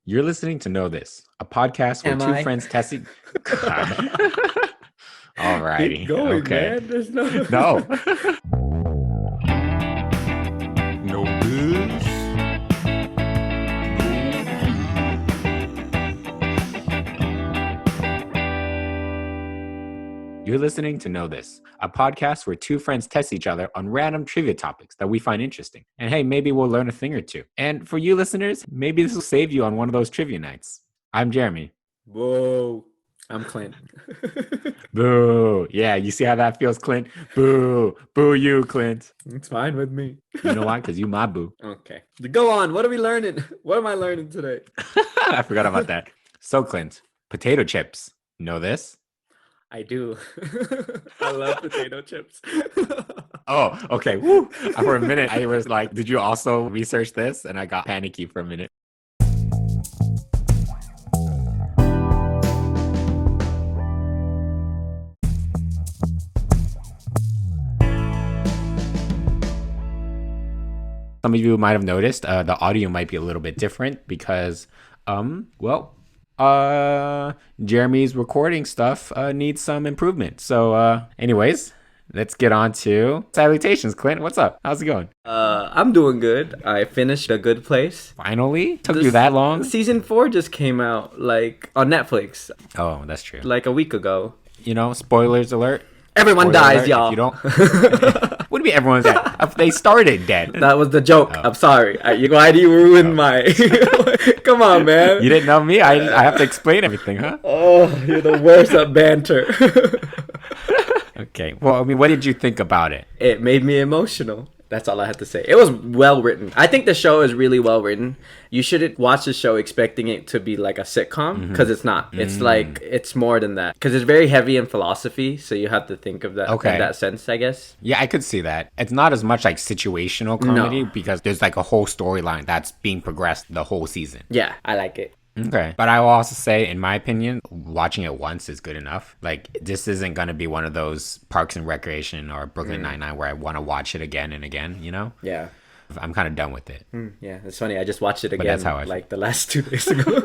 You're listening to Know This, a podcast where Am two I? friends testing. God. All righty. Keep going, Okay. man. There's no. No. No this. You're listening to Know This, a podcast where two friends test each other on random trivia topics that we find interesting. And hey, maybe we'll learn a thing or two. And for you listeners, maybe this will save you on one of those trivia nights. I'm Jeremy. Whoa. I'm Clint. Boo. Yeah, you see how that feels, Clint? Boo. Boo you, Clint. It's fine with me. You know why? Because you my boo. Okay. Go on. What are we learning? What am I learning today? I forgot about that. So, Clint, potato chips. Know this? I do. I love potato chips. Oh, okay. Woo. For a minute, I was like, did you also research this? And I got panicky for a minute. Some of you might have noticed the audio might be a little bit different because, Jeremy's recording stuff needs some improvement. So, anyways, let's get on to salutations. Clint, what's up? How's it going? I'm doing good. I finished A Good Place. Finally? Took you that long? Season 4 just came out, like, on Netflix, Oh, that's true. like a week ago. You know, spoilers alert. Everyone Spoiler dies, alert, y'all. If you don't. What do you mean everyone's dead? They started dead. That was the joke. Oh. I'm sorry. Why do you ruin my... Come on, man. You didn't know me? I have to explain everything, huh? Oh, you're the worst at banter. Okay. Well, I mean, what did you think about it? It made me emotional. That's all I had to say. It was well written. I think the show is really well written. You shouldn't watch the show expecting it to be like a sitcom because it's not. It's like, it's more than that. Because it's very heavy in philosophy. So you have to think of that in that sense, I guess. Yeah, I could see that. It's not as much like situational comedy because there's like a whole storyline that's being progressed the whole season. Yeah, I like it. Okay. But I will also say, in my opinion, watching it once is good enough. Like, this isn't going to be one of those Parks and Recreation or Brooklyn Nine-Nine where I want to watch it again and again, you know? Yeah. I'm kind of done with it. Yeah, it's funny. I just watched it again that's how I like the last 2 days ago.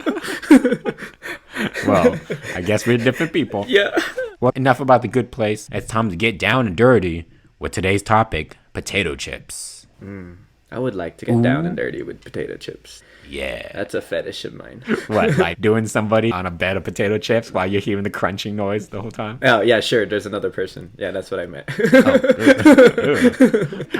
Well, I guess we're different people. Yeah. Well, enough about The Good Place. It's time to get down and dirty with today's topic, potato chips. I would like to get down and dirty with potato chips. Yeah. That's a fetish of mine. What, like doing somebody on a bed of potato chips while you're hearing the crunching noise the whole time? Oh, yeah, sure. There's another person. Yeah, that's what I meant.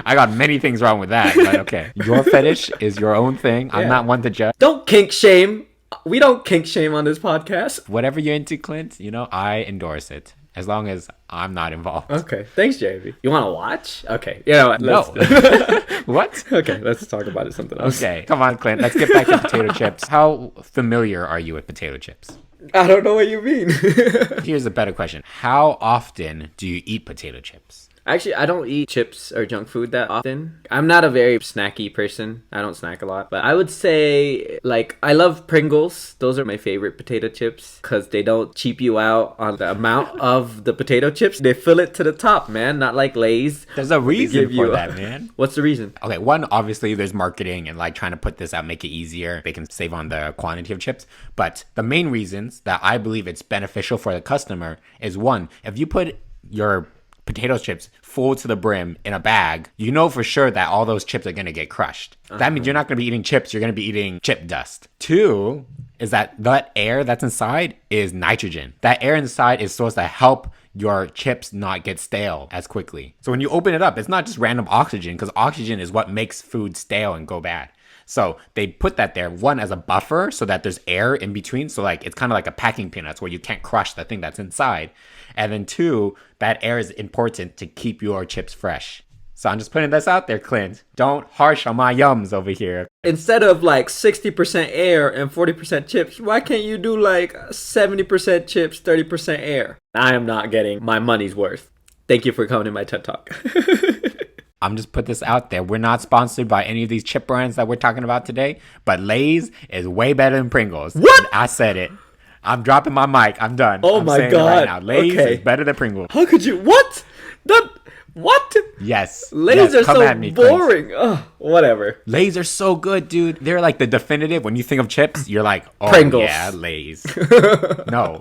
I got many things wrong with that, but okay. Your fetish is your own thing. I'm not one to judge. Don't kink shame. We don't kink shame on this podcast. Whatever you're into, Clint, you know, I endorse it. As long as I'm not involved. Okay. Thanks, JB. You want to watch? Okay. You know what? No. What? Okay, let's talk about it something else. Okay. Come on, Clint. Let's get back to potato chips. How familiar are you with potato chips? I don't know what you mean. Here's a better question. How often do you eat potato chips? Actually, I don't eat chips or junk food that often. I'm not a very snacky person. I don't snack a lot. But I would say, like, I love Pringles. Those are my favorite potato chips because they don't cheap you out on the amount of the potato chips. They fill it to the top, man. Not like Lay's. There's a reason for that, man. What's the reason? Okay, one, obviously, there's marketing and like trying to put this out, make it easier. They can save on the quantity of chips. But the main reasons that I believe it's beneficial for the customer is one, if you put your potato chips full to the brim in a bag, you know for sure that all those chips are going to get crushed. That means you're not going to be eating chips, you're going to be eating chip dust. Two is that air that's inside is nitrogen. That air inside is supposed to help your chips not get stale as quickly. So when you open it up, it's not just random oxygen, because oxygen is what makes food stale and go bad. So they put that there, one, as a buffer so that there's air in between. So like it's kind of like a packing peanuts where you can't crush the thing that's inside. And then two, that air is important to keep your chips fresh. So I'm just putting this out there, Clint. Don't harsh on my yums over here. Instead of like 60% air and 40% chips, why can't you do like 70% chips, 30% air? I am not getting my money's worth. Thank you for coming to my TED Talk. I'm just put this out there. We're not sponsored by any of these chip brands that we're talking about today, but Lay's is way better than Pringles. What? I said it. I'm dropping my mic. I'm done. Oh I'm my saying God. it right now. Lay's Okay. is better than Pringles. How could you? What? What? Yes. Lay's yes. are Come so at me, Clint. boring. Ugh, whatever. Lay's are so good, dude. They're like the definitive. When you think of chips, you're like, oh Pringles. yeah, Lay's. No.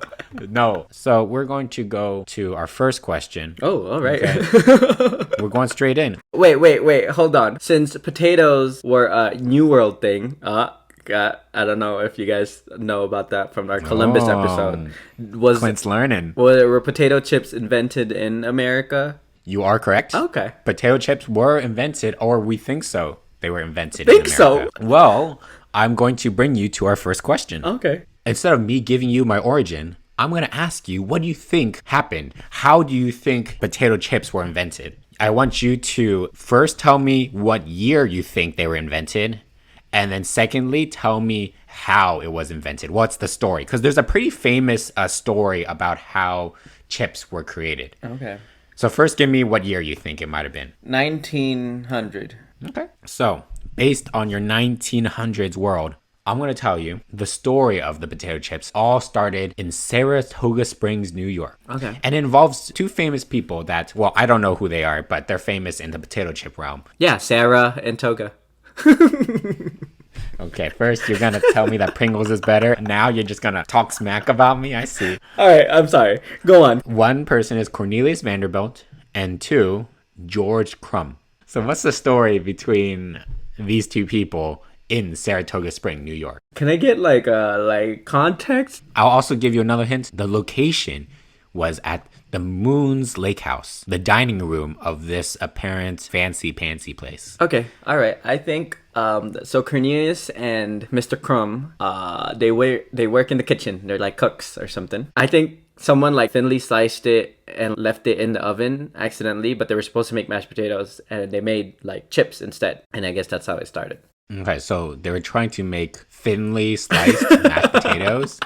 So we're going to go to our first question. Oh, all right. Okay. We're going straight in. Wait. Hold on. Since potatoes were a New World thing, I don't know if you guys know about that from our Columbus episode. Clint's learning. Were potato chips invented in America? You are correct. Okay. Potato chips were invented, or we think so. They were invented Think in so? America. Well, I'm going to bring you to our first question. Okay. Instead of me giving you my origin, I'm going to ask you, what do you think happened? How do you think potato chips were invented? I want you to first tell me what year you think they were invented. And then secondly, tell me how it was invented. What's the story? Because there's a pretty famous story about how chips were created. Okay. So first, give me what year you think it might have been. 1900. Okay. So based on your 1900s world, I'm going to tell you the story of the potato chips all started in Saratoga Springs, New York. Okay. And it involves two famous people that, well, I don't know who they are, but they're famous in the potato chip realm. Yeah, Sarah and Toga. Okay, first you're going to tell me that Pringles is better. Now you're just going to talk smack about me. I see. All right, I'm sorry. Go on. One person is Cornelius Vanderbilt and two, George Crumb. So what's the story between these two people in Saratoga Springs, New York? Can I get like context? I'll also give you another hint. The location was at the Moon's Lake House, the dining room of this apparent fancy-pantsy place. Okay, all right. I think so. Cornelius and Mr. Crumb, they work in the kitchen. They're like cooks or something. I think someone like thinly sliced it and left it in the oven accidentally, but they were supposed to make mashed potatoes and they made like chips instead. And I guess that's how it started. Okay, so they were trying to make thinly sliced mashed potatoes.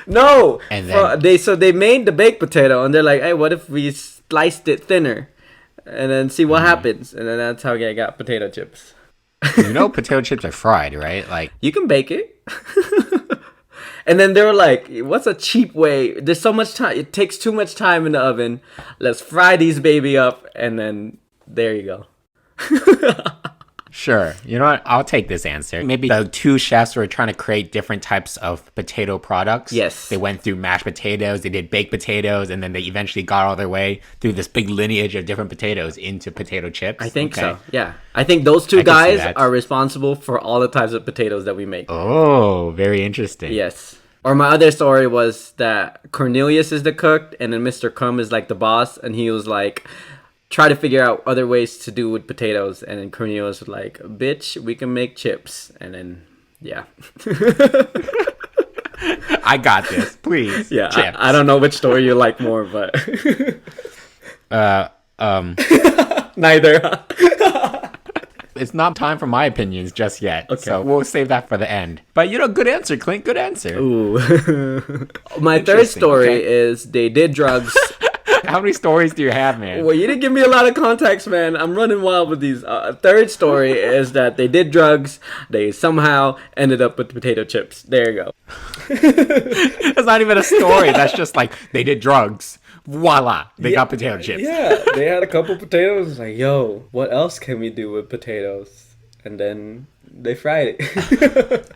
No, And then they made the baked potato and they're like, hey, what if we sliced it thinner, and then see what happens, and then that's how I got potato chips. you know potato chips are fried, right? Like You can bake it. And then they were like, what's a cheap way? There's so much time. It takes too much time in the oven. Let's fry these baby up, and then there you go. Sure. You know what? I'll take this answer. Maybe the two chefs were trying to create different types of potato products. Yes. They went through mashed potatoes, they did baked potatoes, and then they eventually got all their way through this big lineage of different potatoes into potato chips. I think so. Yeah. I think those two I can see guys that. are responsible for all the types of potatoes that we make. Oh, very interesting. Yes. Or my other story was that Cornelius is the cook, and then Mr. Crumb is like the boss, and he was like, try to figure out other ways to do with potatoes, and then Cornelius was like, bitch, we can make chips. And then yeah. I got this. Please. Yeah, Chips. I don't know which story you like more, but neither. It's not time for my opinions just yet. Okay. So we'll save that for the end. But you know, good answer, Clint. Good answer. Ooh. My third Interesting, story okay. is they did drugs. How many stories do you have, man? Well, you didn't give me a lot of context, man. I'm running wild with these. Third story is that they did drugs. They somehow ended up with potato chips. There you go. That's not even a story. That's just like they did drugs. Voila. They got potato chips. Yeah, they had a couple potatoes. Like, yo, what else can we do with potatoes? And then they fried it.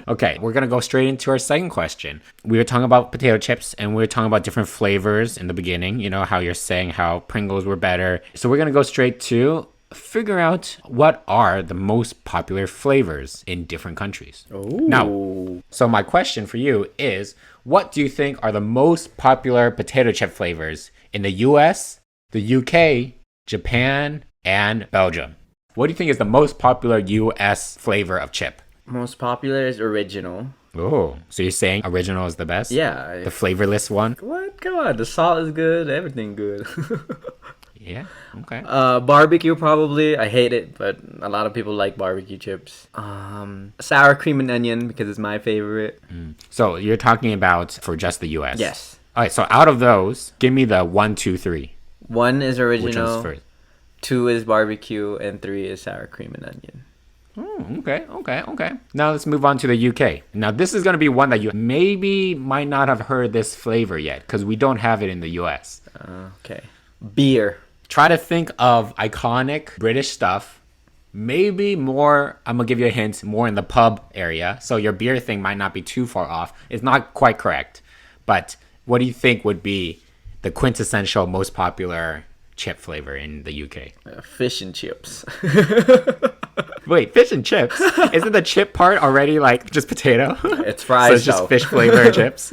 Okay, we're going to go straight into our second question. We were talking about potato chips and we were talking about different flavors in the beginning. You know, how you're saying how Pringles were better. So we're going to go straight to figure out what are the most popular flavors in different countries. Ooh. Now, so my question for you is, what do you think are the most popular potato chip flavors in the US, the UK, Japan, and Belgium? What do you think is the most popular US flavor of chip? Most popular is original. Oh, so you're saying original is the best? Yeah. The flavorless one? What? Come on. The salt is good. Everything good. Yeah, okay. Barbecue probably. I hate it, but a lot of people like barbecue chips. Sour cream and onion because it's my favorite. So you're talking about for just the US? Yes. All right, so out of those, give me the 1, 2, 3. 1 is original. Which one's first? 2 is barbecue, and 3 is sour cream and onion. Okay. Now let's move on to the UK. Now this is going to be one that you maybe might not have heard this flavor yet because we don't have it in the US. Okay. Beer. Try to think of iconic British stuff. Maybe more, I'm going to give you a hint, more in the pub area. So your beer thing might not be too far off. It's not quite correct. But what do you think would be the quintessential most popular chip flavor in the UK? Fish and chips. Wait, fish and chips? Isn't the chip part already like just potato? It's fries. So it's just fish flavor chips?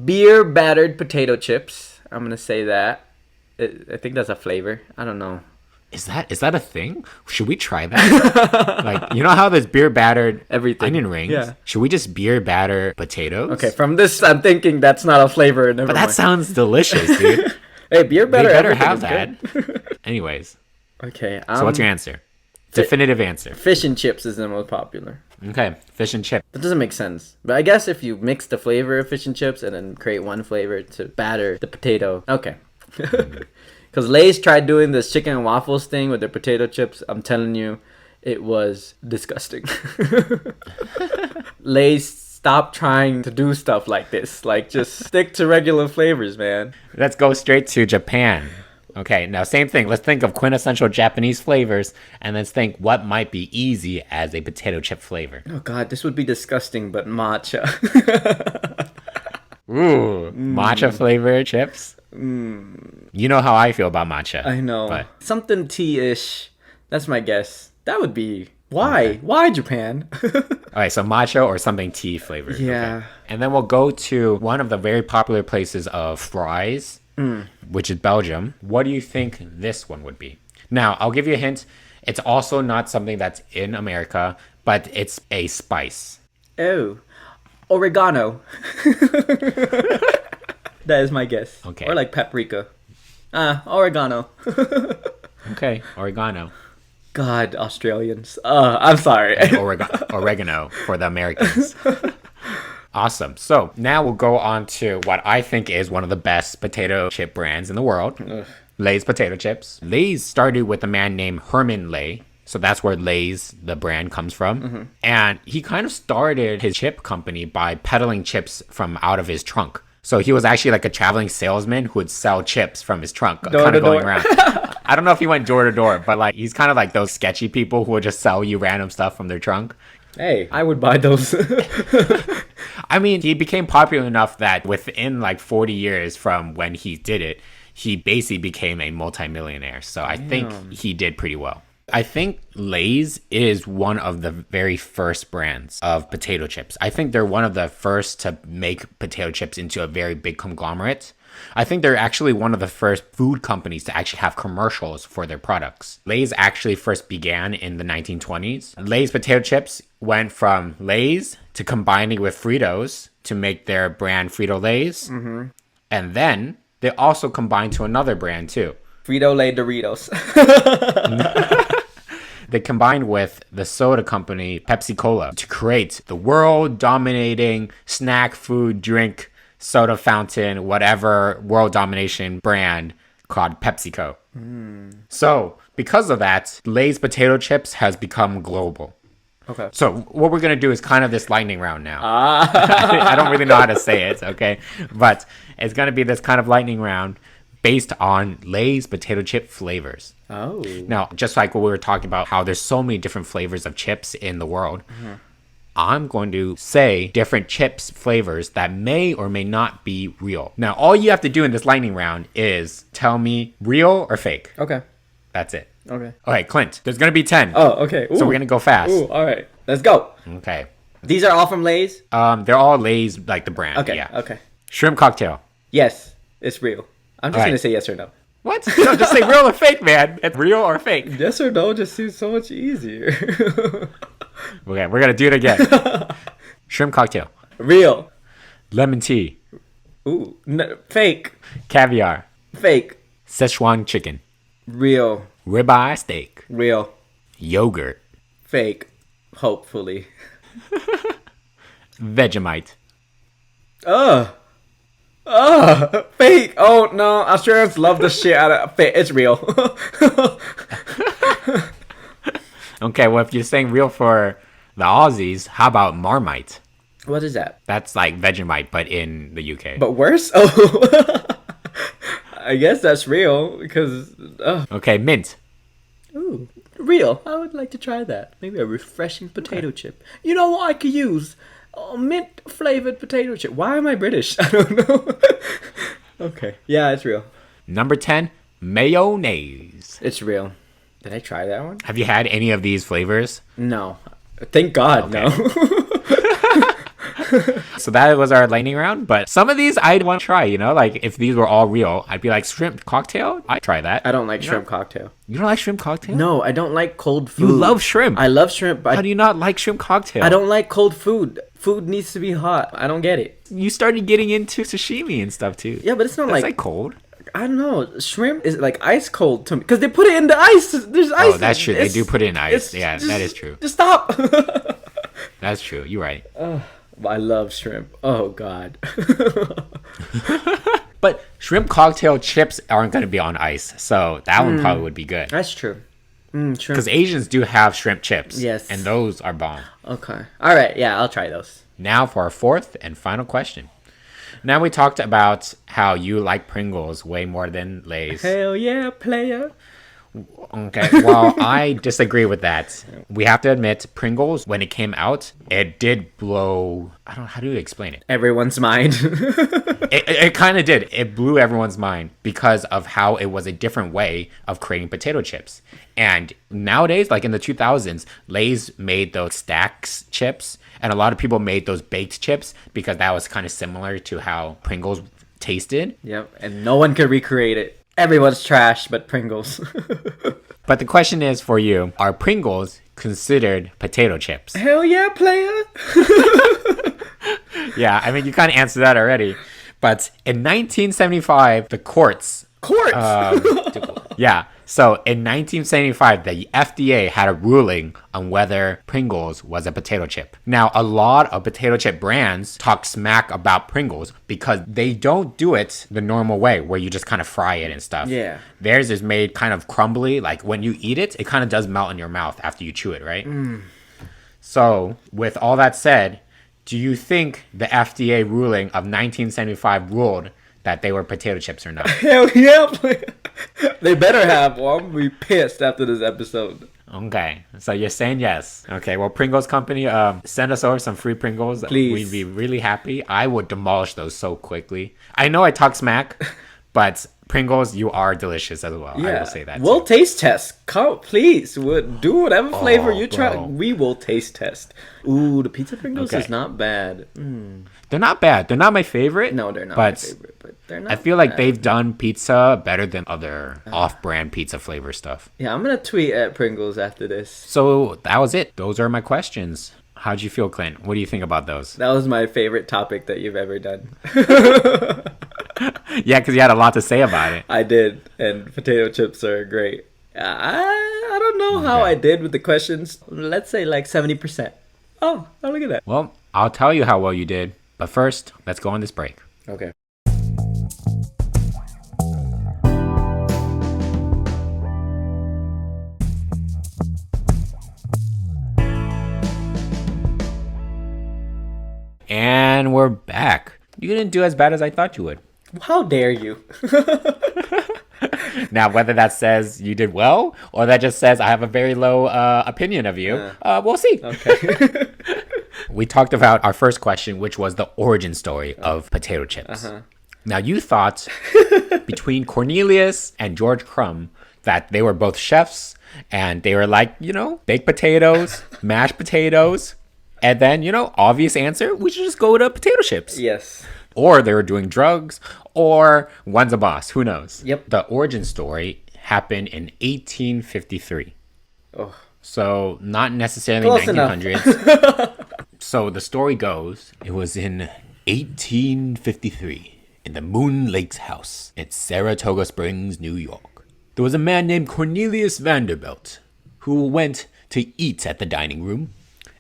Beer battered potato chips. I'm going to say that. I think that's a flavor. I don't know. Is that a thing? Should we try that? Like, you know how there's beer battered everything onion rings? Yeah. Should we just beer batter potatoes? Okay, from this I'm thinking that's not a flavor. Never But mind. that sounds delicious, dude. Hey, beer They batter. better have everything that. is good. Anyways, Okay. so what's your answer? Definitive answer. Fish and chips is the most popular. Okay, fish and chip. That doesn't make sense. But I guess if you mix the flavor of fish and chips and then create one flavor to batter the potato. Okay. Because Lay's tried doing this chicken and waffles thing with their potato chips. I'm telling you, it was disgusting. Lay's, stop trying to do stuff like this. Like, just stick to regular flavors, man. Let's go straight to Japan. Okay, now same thing. Let's think of quintessential Japanese flavors, and let's think what might be easy as a potato chip flavor. Oh god, this would be disgusting, but matcha. Ooh, matcha flavored chips. You know how I feel about matcha. I know. But Something tea-ish. That's my guess. That would be... Why? Okay. Why Japan? all right, so matcha or something tea flavored. Yeah. Okay. And then we'll go to one of the very popular places of fries, which is Belgium. What do you think this one would be? Now, I'll give you a hint. It's also not something that's in America, but it's a spice. Oh. Oregano. That is my guess. Okay. Or like paprika. Oregano. Okay, oregano. God, Australians. I'm sorry. Oregano for the Americans. Awesome. So now we'll go on to what I think is one of the best potato chip brands in the world. Ugh. Lay's potato chips. Lay's started with a man named Herman Lay. So that's where Lay's, the brand, comes from. Mm-hmm. And he kind of started his chip company by peddling chips from out of his trunk. So he was actually like a traveling salesman who would sell chips from his trunk, kind of going around. I don't know if he went door to door, but like he's kind of like those sketchy people who would just sell you random stuff from their trunk. Hey, I would buy those. I mean, he became popular enough that within like 40 years from when he did it, he basically became a multimillionaire. So I think he did pretty well. I think Lay's is one of the very first brands of potato chips. I think they're one of the first to make potato chips into a very big conglomerate. I think they're actually one of the first food companies to actually have commercials for their products. Lay's actually first began in the 1920s. Lay's potato chips went from Lay's to combining with Fritos to make their brand Frito-Lay's. Mm-hmm. And then they also combined to another brand too. Frito-Lay Doritos. They combined with the soda company Pepsi-Cola to create the world-dominating snack, food, drink, soda fountain, whatever world domination brand called PepsiCo. So because of that, Lay's potato chips has become global. Okay. So what we're going to do is kind of this lightning round now. I don't really know how to say it, okay? But it's going to be this kind of lightning round based on Lay's potato chip flavors. Oh. Now, just like what we were talking about, how there's so many different flavors of chips in the world, I'm going to say different chips flavors that may or may not be real. Now, all you have to do in this lightning round is tell me real or fake. Okay. That's it. Okay. All right, Clint, there's going to be 10. Oh, okay. Ooh. So we're going to go fast. Ooh, all right. Let's go. Okay. These are all from Lay's? They're all Lay's, like the brand. Okay, yeah. okay. Shrimp cocktail. Yes, it's real. I'm just going to say yes or no. What? No, just say real or fake, man. It's real or fake. Yes or no just seems so much easier. Okay, we're going to do it again. Shrimp cocktail. Real. Lemon tea. Ooh, fake. Caviar. Fake. Szechuan chicken. Real. Ribeye steak. Real. Yogurt. Fake. Hopefully. Vegemite. Fake. Oh no, Australians love the shit out of fake. It's real. Okay, well, if you're saying real for the Aussies, how about Marmite? What is that? That's like Vegemite, but in the UK. But worse? Oh. I guess that's real because. Okay, mint. Ooh, real. I would like to try that. Maybe a refreshing potato chip. You know what I could use? A mint flavored potato chip. Why am I British? I don't know. Okay. Yeah, it's real. Number 10, mayonnaise. It's real. Did I try that one? Have you had any of these flavors? No. Thank God, no. So that was our lightning round, but some of these I'd want to try, you know? Like, if these were all real, I'd be like, shrimp cocktail? I'd try that. I don't like shrimp cocktail. You don't like shrimp cocktail? No, I don't like cold food. You love shrimp. I love shrimp, but How do you not like shrimp cocktail? I don't like cold food. Food needs to be hot. I don't get it. You started getting into sashimi and stuff, too. Yeah, but it's not That's like cold. I don't know. Shrimp is like ice cold to me because they put it in the ice. There's ice. Oh, that's true. They do put it in ice. Yeah, that is true. Just stop. That's true. You're right. I love shrimp. Oh God. But shrimp cocktail chips aren't going to be on ice, so that one probably would be good. That's true. Shrimp. Because Asians do have shrimp chips. Yes. And those are bomb. Okay. All right. Yeah, I'll try those. Now for our fourth and final question. Now we talked about how you like Pringles way more than Lay's. Hell yeah, player. Okay, well, I disagree with that. We have to admit, Pringles, when it came out, it did blow... I don't know, how do you explain it? Everyone's mind. It kind of did. It blew everyone's mind because of how it was a different way of creating potato chips. And nowadays, like in the 2000s, Lay's made those stacks chips, and a lot of people made those baked chips because that was kind of similar to how Pringles tasted. Yep, and no one could recreate it. Everyone's trash but Pringles. But the question is for you, are Pringles considered potato chips? Hell yeah, player. Yeah, I mean, you kind of answered that already. But in 1975, the courts... Yeah, so in 1975, the FDA had a ruling on whether Pringles was a potato chip. Now, a lot of potato chip brands talk smack about Pringles because they don't do it the normal way where you just kind of fry it and stuff. Yeah. Theirs is made kind of crumbly. Like when you eat it, it kind of does melt in your mouth after you chew it, right? So, with all that said, do you think the FDA ruling of 1975 ruled that they were potato chips or not? Hell yeah, player. They better have. Well, I'm gonna be pissed after this episode. Okay, so you're saying yes. Okay, well, Pringles company, send us over some free Pringles. Please. We'd be really happy. I would demolish those so quickly. I know I talk smack, but Pringles, you are delicious as well. Yeah. I will say that. We'll too. taste test. Come, please. Do whatever flavor you try. bro. We will taste test. Ooh, the pizza Pringles Okay. is not bad. They're not bad. They're not my favorite. No, they're not but my favorite, but they're not I feel like bad. they've done pizza better than other off-brand pizza flavor stuff. Yeah, I'm gonna tweet at Pringles after this. So that was it. Those are my questions. How'd you feel, Clint? What do you think about those? That was my favorite topic that you've ever done. Yeah, because you had a lot to say about it. I did, and potato chips are great. I don't know how I did with the questions. Let's say like 70%. Oh, look at that. Well, I'll tell you how well you did. But first, let's go on this break. Okay. And we're back. You didn't do as bad as I thought you would. How dare you? Now, whether that says you did well or that just says I have a very low opinion of you, we'll see. Okay. We talked about our first question, which was the origin story of potato chips. Now, you thought between Cornelius and George Crumb that they were both chefs and they were like, baked potatoes, mashed potatoes, and then, obvious answer, we should just go to potato chips. Yes. Or they were doing drugs, or one's a boss. Who knows? Yep. The origin story happened in 1853. Oh. So not necessarily Close 1900s. So the story goes, it was in 1853 in the Moon Lakes house in Saratoga Springs, New York. There was a man named Cornelius Vanderbilt who went to eat at the dining room,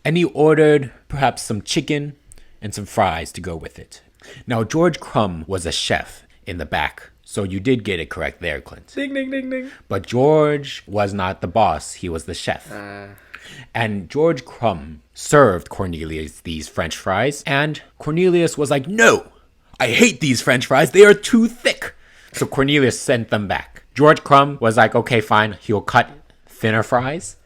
and he ordered perhaps some chicken and some fries to go with it. Now, George Crumb was a chef in the back, so you did get it correct there, Clint. Ding, ding, ding, ding. But George was not the boss, he was the chef. And George Crumb served Cornelius these French fries, and Cornelius was like, "No, I hate these French fries, they are too thick." So Cornelius sent them back. George Crumb was like, okay, fine. He'll cut thinner fries,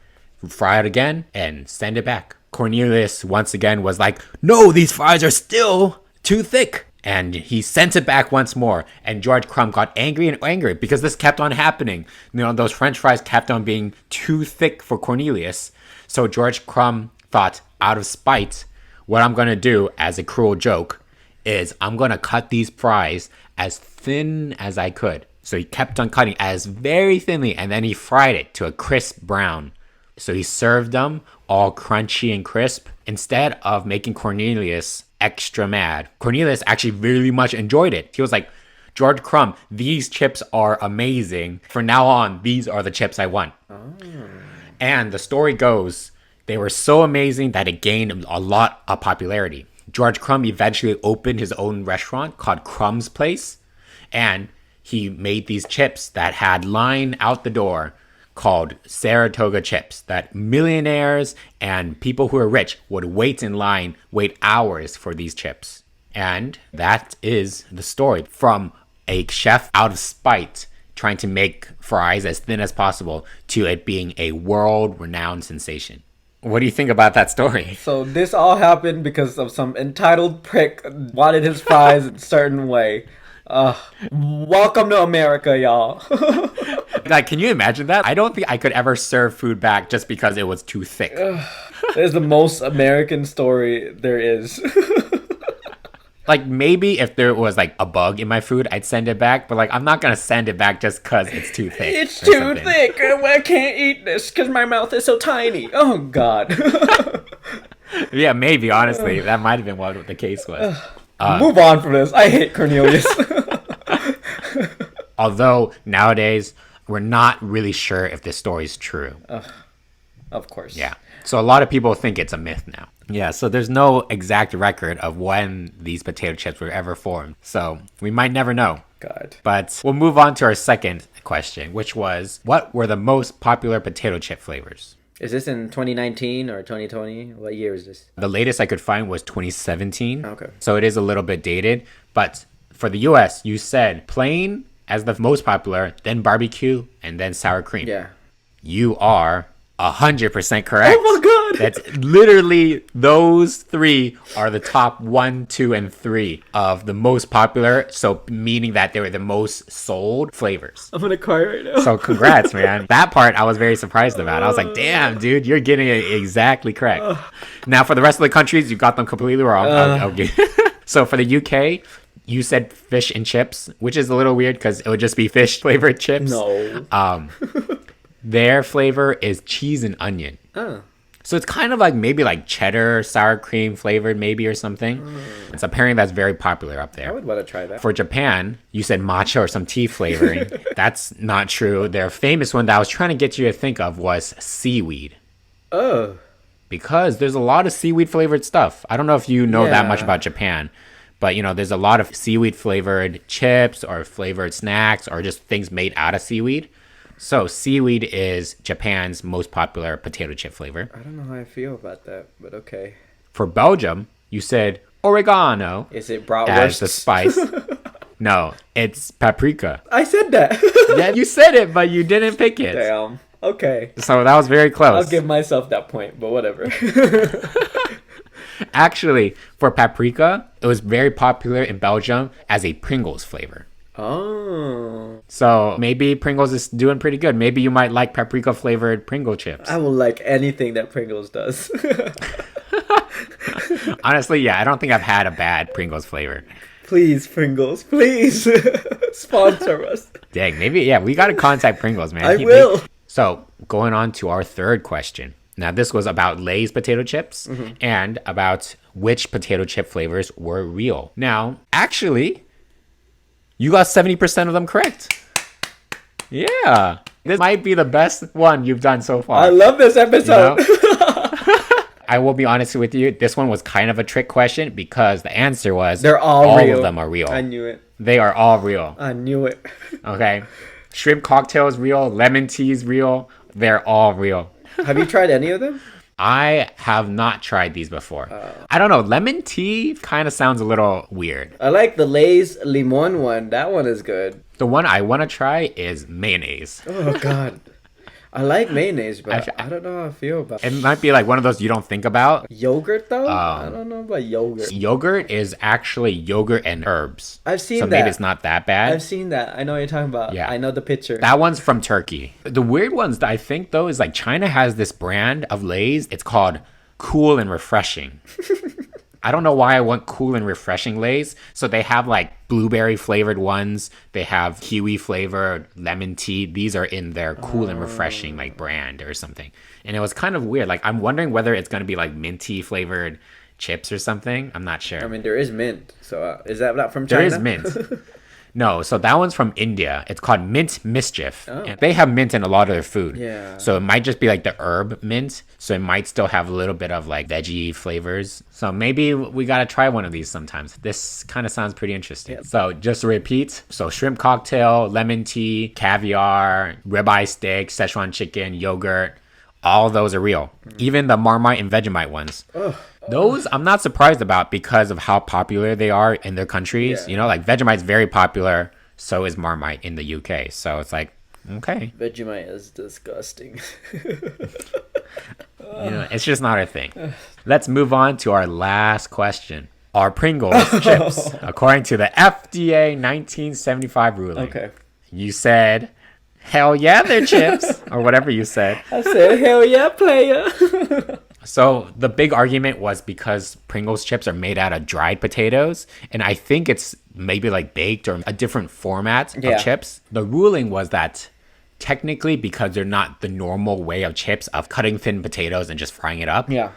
fry it again, and send it back. Cornelius once again was like, no, these fries are still too thick. And he sent it back once more. And George Crumb got angry and angry because this kept on happening. You know, those French fries kept on being too thick for Cornelius. So George Crumb thought, out of spite, what I'm going to do as a cruel joke is I'm going to cut these fries as thin as I could. So he kept on cutting as very thinly, and then he fried it to a crisp brown. So he served them all crunchy and crisp instead of making Cornelius extra mad. Cornelius actually really much enjoyed it. He was like, George Crumb, these chips are amazing. From now on, these are the chips I want. And the story goes, they were so amazing that it gained a lot of popularity. George Crumb eventually opened his own restaurant called Crumb's Place, and he made these chips that had line out the door called Saratoga chips that millionaires and people who are rich would wait in line, wait hours for these chips. And that is the story from a chef out of spite trying to make fries as thin as possible to it being a world-renowned sensation. What do you think about that story? So this all happened because of some entitled prick wanted his fries a certain way. Welcome to America, y'all. Like, can you imagine that? I don't think I could ever serve food back just because it was too thick. It's the most American story there is. Like, maybe if there was like a bug in my food, I'd send it back. But like, I'm not gonna send it back just because it's too thick. It's too thick. I can't eat this because my mouth is so tiny. Oh God. Yeah, maybe. Honestly, that might have been what the case was. Move on from this. I hate Cornelius. Although nowadays we're not really sure if this story is true. Of course. Yeah. So a lot of people think it's a myth now. Yeah, so there's no exact record of when these potato chips were ever formed. So we might never know. God. But we'll move on to our second question, which was, what were the most popular potato chip flavors? Is this in 2019 or 2020? What year is this? The latest I could find was 2017. Okay. So it is a little bit dated. But for the US, you said plain as the most popular, then barbecue, and then sour cream. Yeah. You are 100% correct. Oh my God. That's literally, those three are the top 1, 2, and 3 of the most popular. So meaning that they were the most sold flavors. I'm gonna cry right now. So congrats, man. That part I was very surprised about. I was like, damn, dude, you're getting it exactly correct. Now for the rest of the countries, you got them completely wrong. Okay. So for the UK, you said fish and chips, which is a little weird because it would just be fish flavored chips. No. Their flavor is cheese and onion. Oh. So it's kind of like maybe like cheddar, sour cream flavored maybe or something. It's apparently that's very popular up there. I would want to try that. For Japan, you said matcha or some tea flavoring. That's not true. Their famous one that I was trying to get you to think of was seaweed. Oh. Because there's a lot of seaweed flavored stuff. I don't know if you know that much Yeah. about Japan. But, you know, there's a lot of seaweed flavored chips or flavored snacks or just things made out of seaweed. So seaweed is Japan's most popular potato chip flavor. I don't know how I feel about that, but okay. For Belgium, you said oregano Is it as bratwurst? the spice. No, it's paprika. I said that. Yeah, you said it, but you didn't pick it. Damn. Okay. So that was very close. I'll give myself that point, but whatever. Actually, for paprika, it was very popular in Belgium as a Pringles flavor. Oh. So maybe Pringles is doing pretty good. Maybe you might like paprika flavored Pringle chips. I will like anything that Pringles does. Honestly, yeah, I don't think I've had a bad Pringles flavor. Please, Pringles, please sponsor us. Dang, maybe, yeah, we got to contact Pringles, man. I will. So going on to our third question. Now, this was about Lay's potato chips and about which potato chip flavors were real. Now, actually, you got 70% of them correct. Yeah. This might be the best one you've done so far. I love this episode. You know? I will be honest with you. This one was kind of a trick question because the answer was They're all real. of them are real. I knew it. They are all real. I knew it. Okay. Shrimp cocktail is real. Lemon tea is real. They're all real. Have you tried any of them? I have not tried these before. I don't know. Lemon tea kind of sounds a little weird. I like the Lay's Limon one. That one is good. The one I want to try is mayonnaise. Oh God. I like mayonnaise, but I don't know how I feel about it. Might be like one of those you don't think about. Yogurt, though? I don't know about yogurt. Yogurt is actually yogurt and herbs. I've seen that. So maybe it's not that bad. I've seen that. I know what you're talking about. Yeah. I know the picture. That one's from Turkey. The weird ones that I think, though, is like China has this brand of Lay's. It's called Cool and Refreshing. I don't know why I want cool and refreshing Lay's. So they have like blueberry flavored ones. They have kiwi flavored lemon tea. These are in their cool and refreshing like brand or something. And it was kind of weird. Like I'm wondering whether it's going to be like minty flavored chips or something. I'm not sure. I mean, there is mint. So is that not from China? There is mint. No, so that one's from India. It's called Mint Mischief. Oh. And they have mint in a lot of their food. Yeah. So it might just be like the herb mint. So it might still have a little bit of like veggie flavors. So maybe we got to try one of these sometimes. This kind of sounds pretty interesting. Yep. So just to repeat. So shrimp cocktail, lemon tea, caviar, ribeye steak, Szechuan chicken, yogurt. All those are real. Even the Marmite and Vegemite ones. Ugh. Those I'm not surprised about because of how popular they are in their countries. Yeah. You know, like Vegemite's very popular. So is Marmite in the UK. So it's like, okay. Vegemite is disgusting. You know, it's just not a thing. Let's move on to our last question. Are Pringles chips according to the FDA 1975 ruling? Okay. You said, hell yeah, they're chips. Or whatever you said. I said, hell yeah, player. So the big argument was because Pringles chips are made out of dried potatoes, and I think it's maybe like baked or a different format of chips. The ruling was that technically, because they're not the normal way of chips of cutting thin potatoes and just frying it up. Yeah.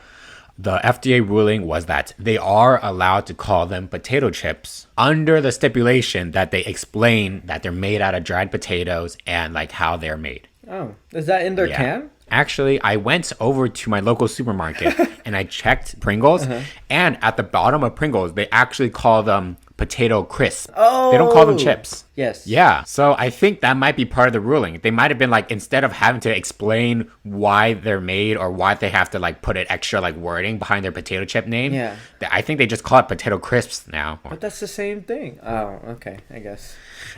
The FDA ruling was that they are allowed to call them potato chips under the stipulation that they explain that they're made out of dried potatoes and like how they're made. Oh, is that in their can? Actually, I went over to my local supermarket and I checked Pringles, and at the bottom of Pringles, they actually call them potato crisp. Oh, they don't call them chips. Yes. Yeah. So I think that might be part of the ruling. They might have been like, instead of having to explain why they're made or why they have to like put an extra like wording behind their potato chip name. Yeah. I think they just call it potato crisps now. But that's the same thing. Oh, okay. I guess.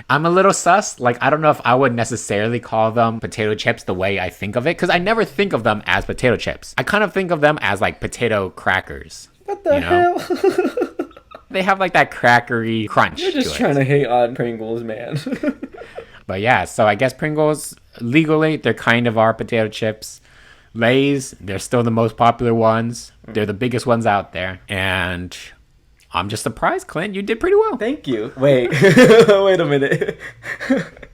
I'm a little sus. Like, I don't know if I would necessarily call them potato chips the way I think of it, because I never think of them as potato chips. I kind of think of them as like potato crackers. What the hell? They have like that crackery crunch. You're just trying to hate on Pringles, man. But yeah, so I guess Pringles, legally, they're kind of our potato chips. Lay's, they're still the most popular ones. They're the biggest ones out there. And I'm just surprised, Clint. You did pretty well. Thank you. Wait. Wait a minute.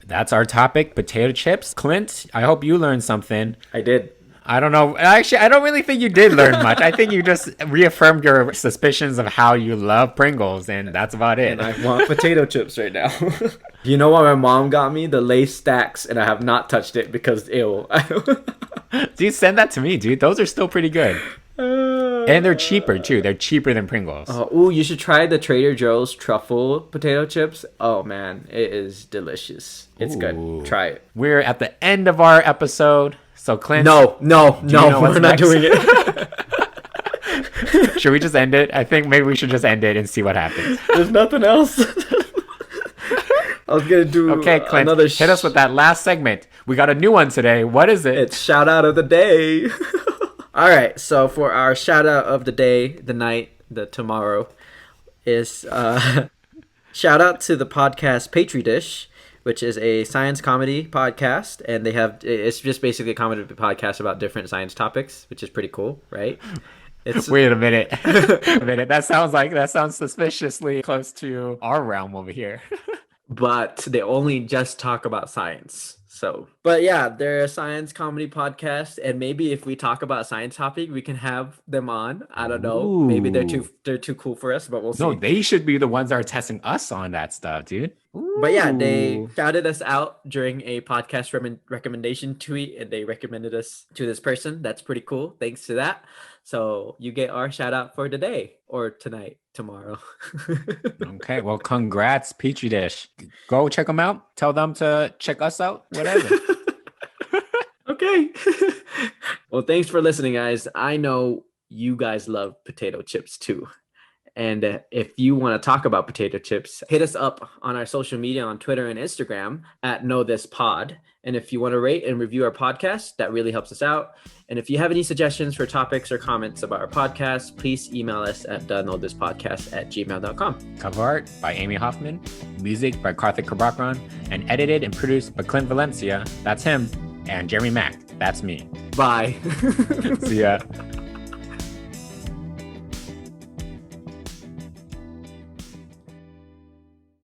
That's our topic, potato chips. Clint, I hope you learned something. I did. I don't know. Actually, I don't really think you did learn much. I think you just reaffirmed your suspicions of how you love Pringles, and that's about it. And I want potato chips right now. You know what my mom got me? The Lay's stacks, and I have not touched it because ew. Dude, send that to me, dude. Those are still pretty good. And they're cheaper, too. They're cheaper than Pringles. Ooh, you should try the Trader Joe's truffle potato chips. Oh, man. It is delicious. It's good. Try it. We're at the end of our episode. So, Clint. No, we're not doing it. Should we just end it? I think maybe we should just end it and see what happens. There's nothing else. I was going to do okay, Clint, another hit us with that last segment. We got a new one today. What is it? It's shout out of the day. All right, so for our shout out of the day, the night, the tomorrow, is shout out to the podcast Petri Dish, which is a science comedy podcast, and it's just basically a comedy podcast about different science topics, which is pretty cool, right? Wait a minute. That sounds suspiciously close to our realm over here. But they only just talk about science. But yeah, they're a science comedy podcast, and maybe if we talk about a science topic, we can have them on. I don't know. Ooh. Maybe they're too cool for us, but we'll see. No, they should be the ones that are testing us on that stuff, dude. Ooh. But yeah, they shouted us out during a podcast recommendation tweet, and they recommended us to this person. That's pretty cool. Thanks to that. So you get our shout out for today or tonight, tomorrow. Okay, well, congrats, Petri Dish. Go check them out. Tell them to check us out. Whatever. Okay. Well, thanks for listening, guys. I know you guys love potato chips too. And if you want to talk about potato chips, hit us up on our social media on Twitter and Instagram at KnowThisPod. And if you want to rate and review our podcast, that really helps us out. And if you have any suggestions for topics or comments about our podcast, please email us at knowthispodcast@gmail.com. Cover art by Amy Hoffman, music by Karthik Prabhakaran, and edited and produced by Clint Valencia, that's him, and Jeremy Mack, that's me. Bye. See ya.